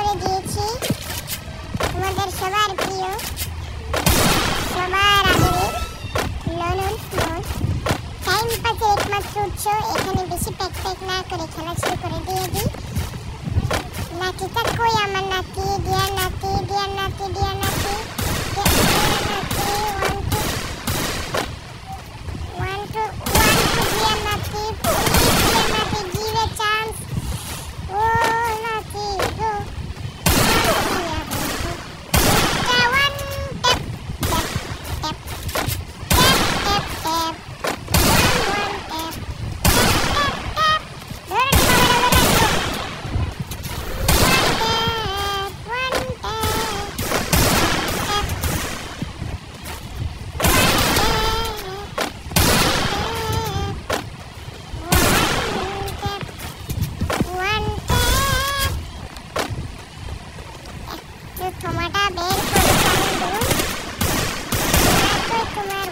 করে দিয়েছি তোমাদের সবার প্রিয় সবার আদরের ললন ফোন টাইম পাসের একমাত্র উৎস। এখানে বেশি প্যাক প্যাক না করে খেলা শুরু করে দিয়ে দিই। নাতিটা কই আমার নাতি, ডিয়ার নাতি, ডিয়ার নাতি, ডিয়ার নাতি, one two ডিয়ার নাতি, ডিয়ার নাতি, give a chance, oh নাতি go, one tap tap tap tap tap one tap tap tap ধরে তোমাটা বের করে তোমার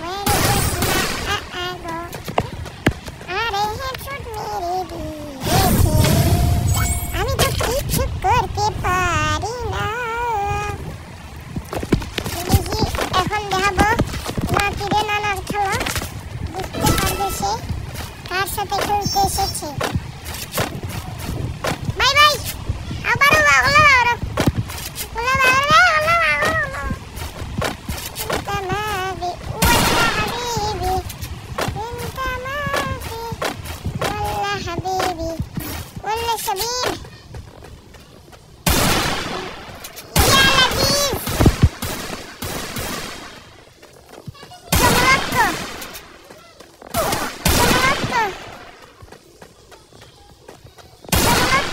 আরে হেডশট মেরে দিয়েছে, আমি তো কিছু করতে পারি না। দেখি এখন দেখাবো নাতিরে নানার খেলা, বুঝতে পারবে সে কার সাথে খেলতে এসেছে। বাই বাই, আবারও বাগলা বাগলা شبيب يا لذيذ شمرتو شمرتو شمرتو شمرتو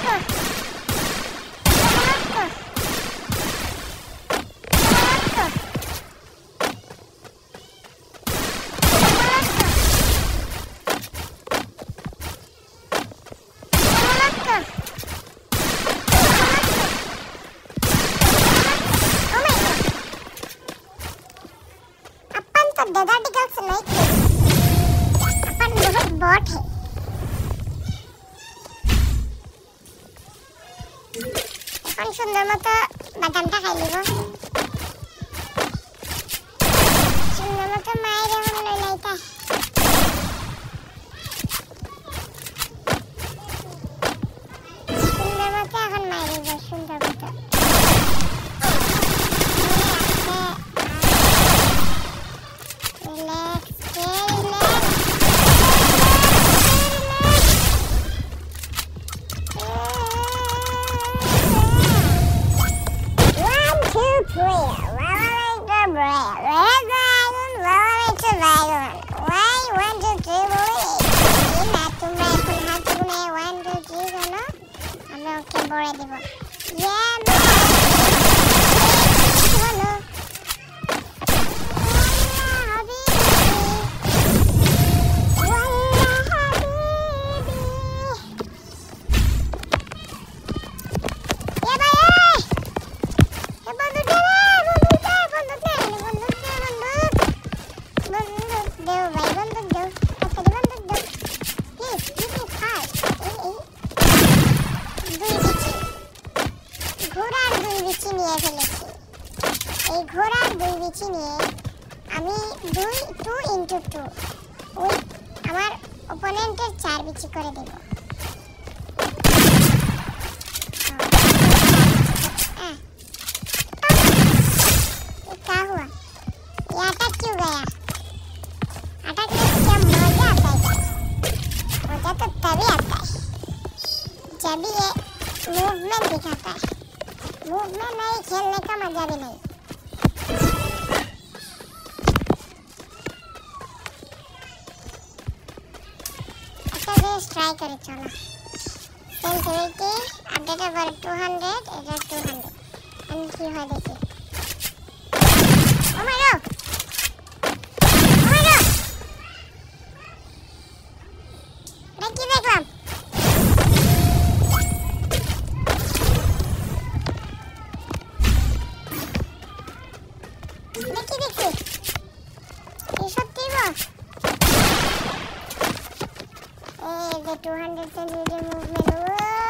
दादा गर्ल्स नहीं अपन बहुत बॉट है। अपन सुंदर मतो बादामটা খাই লিব, সুন্দর মতো মাইরে হল লাইটা সুন্দর মতো এখন মাইরে যাও সুন্দর মতো। বড় দিব এই ঘোড়ার দুই বিচি নিয়ে আমি 2x2 ওই আমার অপোনেন্টের 4 বিচি করে দেব। क्या हुआ? ये अटक क्यों गया? अटकने से क्या मजा आता है? मजा तो तभी आता है जब ये मूवमेंट दिखाता है। मूवमेंट नहीं खेलने का मजा भी नहीं। अच्छा बेस ट्राई करे चलो। सेंसिटिविटी अपडेट ओवर 200 এটা 200 আমি কি হয় দেখি। Oh my god! Oh my god! এটা কি দেখলাম? দেখি দেখি এই সত্যি গো এই যে 200 সেন্টিমিটার মুভমেন্ট